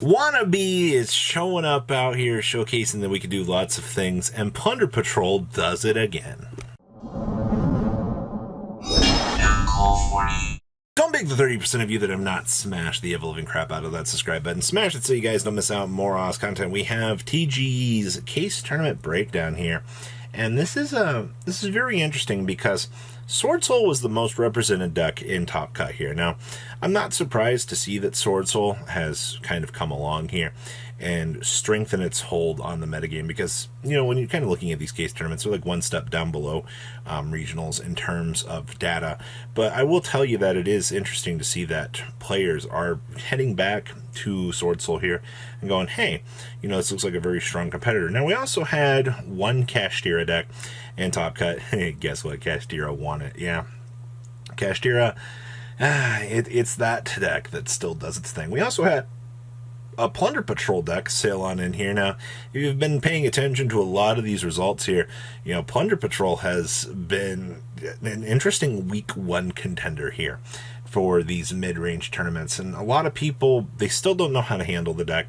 Wannabe is showing up out here, showcasing that we can do lots of things, and Plunder Patrol does it again. Don't beg the 30% of you that have not smashed the ever-living crap out of that subscribe button. Smash it so you guys don't miss out on more awesome content. We have TG's Case Tournament Breakdown here. And this is very interesting because Sword Soul was the most represented deck in Top Cut here. Now, I'm not surprised to see that Sword Soul has kind of come along here and strengthen its hold on the metagame because, you know, when you're kind of looking at these case tournaments, they're like one step down below regionals in terms of data. But I will tell you that it is interesting to see that players are heading back to Sword Soul here and going, hey, you know, this looks like a very strong competitor. Now, we also had one Kashtira deck in Top Cut. Hey, guess what? Kashtira won it. Yeah. Kashtira, it's that deck that still does its thing. We also had a Plunder Patrol deck sail on in here. Now, if you've been paying attention to a lot of these results here, you know, Plunder Patrol has been an interesting week one contender here for these mid-range tournaments, and a lot of people, they still don't know how to handle the deck.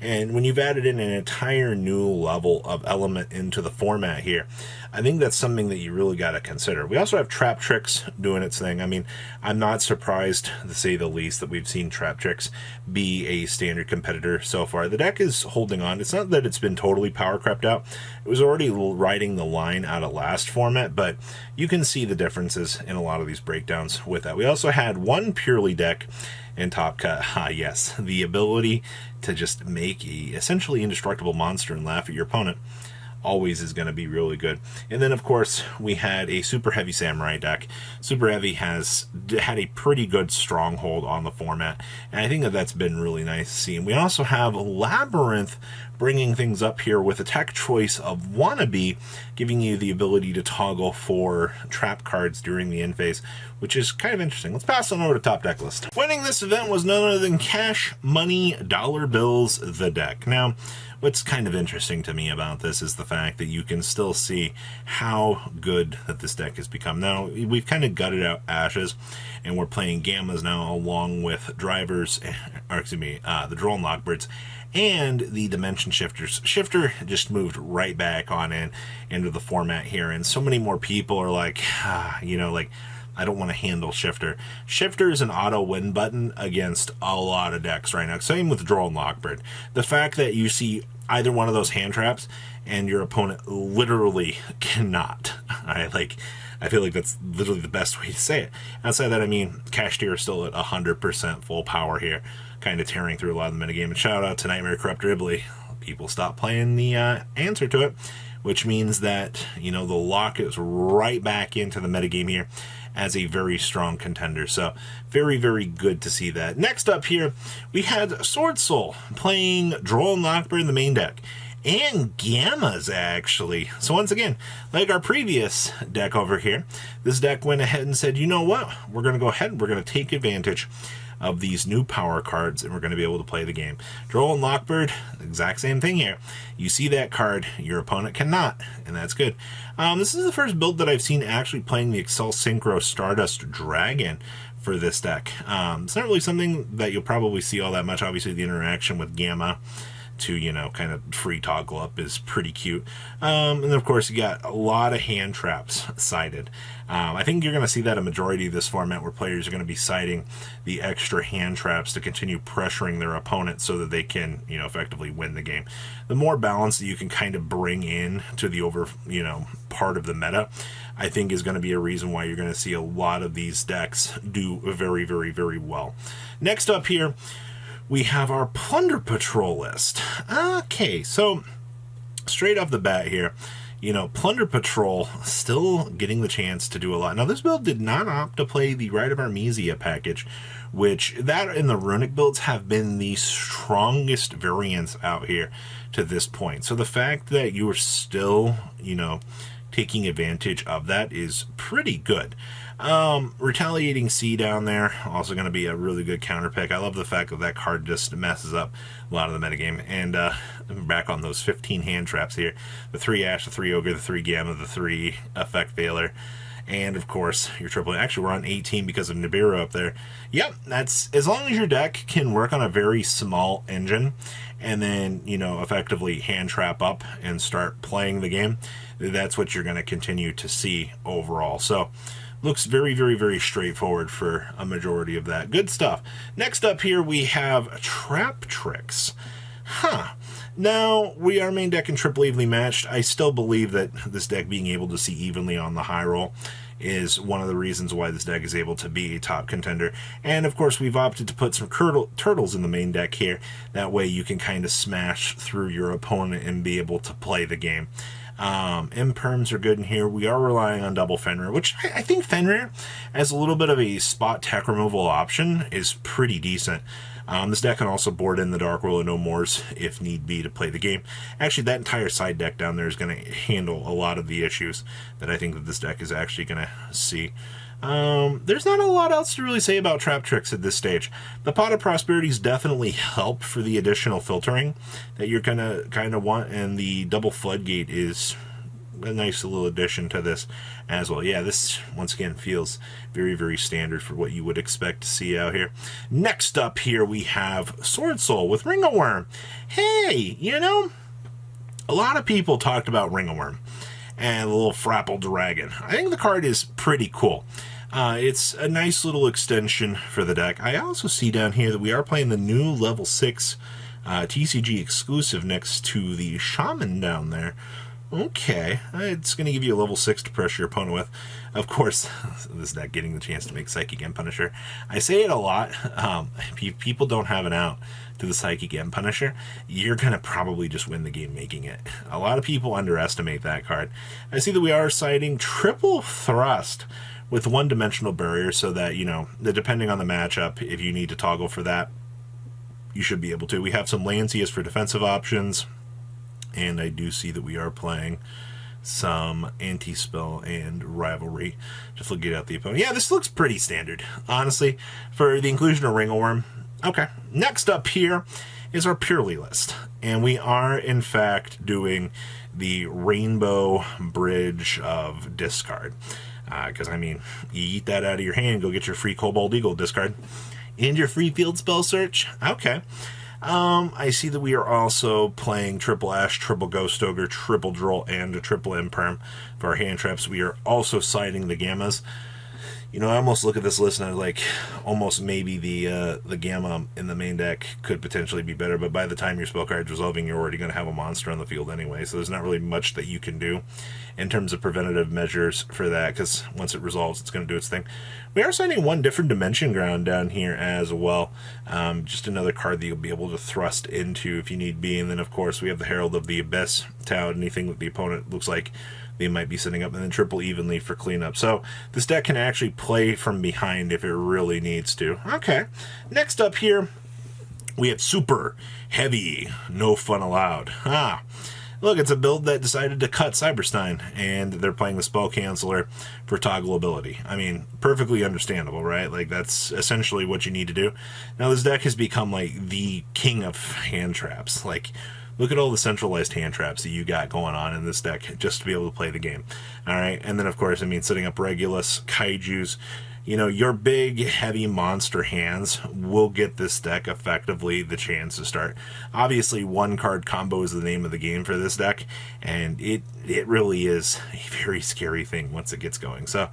And when you've added in an entire new level of element into the format here, I think that's something that you really got to consider. We also have Trap Tricks doing its thing. I mean, I'm not surprised, to say the least, that we've seen Trap Tricks be a standard competitor so far. The deck is holding on. It's not that it's been totally power crept out. It was already riding the line out of last format, but you can see the differences in a lot of these breakdowns with that. We also had one Purely deck in Top Cut. Yes, the ability to just make a essentially indestructible monster and laugh at your opponent always is going to be really good. And then, of course, we had a Super Heavy Samurai deck. Super Heavy has had a pretty good stronghold on the format, and I think that that's been really nice to see. And we also have Labyrinth bringing things up here with a tech choice of Wannabe, giving you the ability to toggle for trap cards during the end phase, which is kind of interesting. Let's pass on over to Top Deck List. Winning this event was none other than Cash Money Dollar Bills, the deck. Now, what's kind of interesting to me about this is the fact that you can still see how good that this deck has become. Now, we've kind of gutted out Ashes, and we're playing Gammas now along with Drivers, or excuse me, the Drone Lockbirds, and the Dimension Shifters. Shifter just moved right back on into the format here, and so many more people are like, you know, like, I don't want to handle Shifter. Shifter is an auto win button against a lot of decks right now. Same with Drone Lockbird. The fact that you see either one of those hand traps and your opponent literally cannot. I feel like that's literally the best way to say it. Outside of that, I mean, Kashtira is still at 100% full power here, kind of tearing through a lot of the metagame. And shout out to Nightmare Corruptor Ibley. People stop playing the answer to it, which means that, you know, the lock is right back into the metagame here as a very strong contender. So very, very good to see that. Next up here, we had Sword Soul playing Drone Lockbird in the main deck, and Gammas, actually. So once again, like our previous deck over here, this deck went ahead and said, you know what, we're going to go ahead and we're going to take advantage of these new power cards, and we're going to be able to play the game. Drone Lockbird, exact same thing here. You see that card, your opponent cannot, and that's good. This is the first build that I've seen actually playing the Excel Synchro Stardust Dragon for this deck. It's not really something that you'll probably see all that much. Obviously, the interaction with Gamma to, you know, kind of free toggle up is pretty cute. And then, of course, you got a lot of hand traps sided. I think you're going to see that a majority of this format where players are going to be siding the extra hand traps to continue pressuring their opponent so that they can, you know, effectively win the game. The more balance that you can kind of bring in to the part of the meta, I think is going to be a reason why you're going to see a lot of these decks do very, very, very well. Next up here, we have our Plunder Patrol list. Okay, so straight off the bat here, you know, Plunder Patrol still getting the chance to do a lot. Now, this build did not opt to play the Rite of Armesia package, which that and the Runic builds have been the strongest variants out here to this point. So the fact that you are still, you know, taking advantage of that is pretty good. Retaliating Sea down there, also going to be a really good counter pick. I love the fact that that card just messes up a lot of the metagame. And back on those 15 hand traps here. The 3 Ash, the 3 Ogre, the 3 Gamma, the 3 Effect Veiler. And of course, your triple. Actually, we're on 18 because of Nibiru up there. Yep, that's as long as your deck can work on a very small engine, and then effectively hand trap up and start playing the game. That's what you're going to continue to see overall. So, looks very, very, very straightforward for a majority of that. Good stuff. Next up here we have Trap Tricks. Now, we are main deck and triple evenly matched. I still believe that this deck being able to see evenly on the high roll is one of the reasons why this deck is able to be a top contender. And of course, we've opted to put some turtles in the main deck here. That way you can kind of smash through your opponent and be able to play the game. Imperms are good in here. We are relying on double Fenrir, which I think Fenrir, as a little bit of a spot tech removal option, is pretty decent. This deck can also board in the Dark World of No Mores if need be to play the game. Actually, that entire side deck down there is going to handle a lot of the issues that I think that this deck is actually going to see. There's not a lot else to really say about Trap Tricks at this stage. The Pot of Prosperities definitely help for the additional filtering that you're going to kind of want, and the Double Floodgate is a nice little addition to this as well. Yeah, this once again feels very, very standard for what you would expect to see out here. Next up here we have Sword Soul with Ring of Worm. Hey, a lot of people talked about Ring of Worm and the little Frapple Dragon. I think the card is pretty cool. It's a nice little extension for the deck. I also see down here that we are playing the new level 6 TCG exclusive next to the Shaman down there. Okay, it's going to give you a level 6 to pressure your opponent with. Of course, this deck getting the chance to make Psychic End Punisher. I say it a lot. If people don't have an out to the Psychic End Punisher, you're going to probably just win the game making it. A lot of people underestimate that card. I see that we are citing Triple Thrust with one-dimensional barrier so that, depending on the matchup, if you need to toggle for that, you should be able to. We have some Lancius for defensive options. And I do see that we are playing some Anti-Spell and Rivalry to flick out the opponent. Yeah, this looks pretty standard, honestly, for the inclusion of Ring of Worm. Okay, next up here is our Purely list. And we are, in fact, doing the Rainbow Bridge of discard. Because, you eat that out of your hand, go get your free Cobalt Eagle discard. And your free Field Spell Search. Okay. I see that we are also playing Triple Ash, Triple Ghost Ogre, Triple Droll, and a Triple Imperm for our hand traps. We are also siding the Gammas. I almost look at this list and I'm like, almost maybe the Gamma in the main deck could potentially be better, but by the time your spell card's resolving, you're already going to have a monster on the field anyway, so there's not really much that you can do in terms of preventative measures for that, because once it resolves, it's going to do its thing. We are signing one different Dimension Ground down here as well. Just another card that you'll be able to thrust into if you need be, and then of course we have the Herald of the Abyss, tout anything that the opponent looks like they might be setting up, and then triple evenly for cleanup. So this deck can actually play from behind if it really needs to. Okay, next up here, we have Super Heavy, No Fun Allowed. Look, it's a build that decided to cut Cyberstein, and they're playing the Spell Canceller for toggle ability. Perfectly understandable, right? Like, that's essentially what you need to do. Now, this deck has become, like, the king of hand traps. Like, look at all the centralized hand traps that you got going on in this deck just to be able to play the game. All right, and then, of course, setting up Regulus, Kaijus, your big, heavy monster hands will get this deck effectively the chance to start. Obviously, one card combo is the name of the game for this deck, and it really is a very scary thing once it gets going. So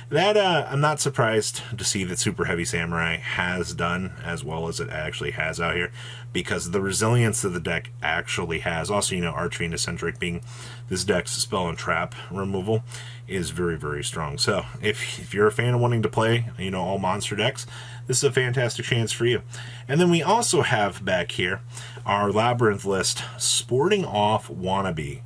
that I'm not surprised to see that Super Heavy Samurai has done as well as it actually has out here, because the resilience that the deck actually has. Also, Archery and Eccentric being this deck's spell and trap removal is very, very strong. So if you're a fan of wanting to play, all monster decks, this is a fantastic chance for you. And then we also have back here our Labyrinth list, Sporting Off Wannabe.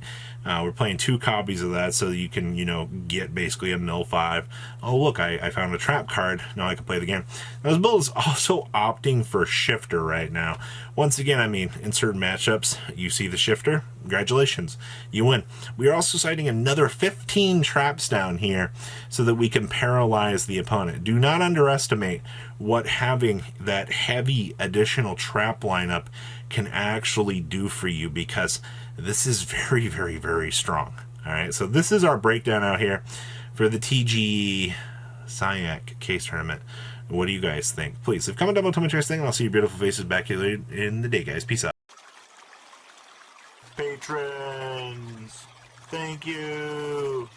We're playing 2 copies of that so that you can, get basically a mill 5. Oh, look, I found a trap card. Now I can play the game. Now, this build is also opting for Shifter right now. Once again, in certain matchups, you see the Shifter. Congratulations, you win. We are also citing another 15 traps down here so that we can paralyze the opponent. Do not underestimate what having that heavy additional trap lineup can actually do for you, because this is very, very, very strong. All right, so this is our breakdown out here for the TGE SIAC case tournament. What do you guys think? Please leave a comment down below, tell me what you guys think, and I'll see your beautiful faces back here later in the day, guys. Peace out. Patrons, thank you.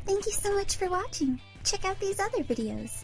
Thank you so much for watching. Check out these other videos.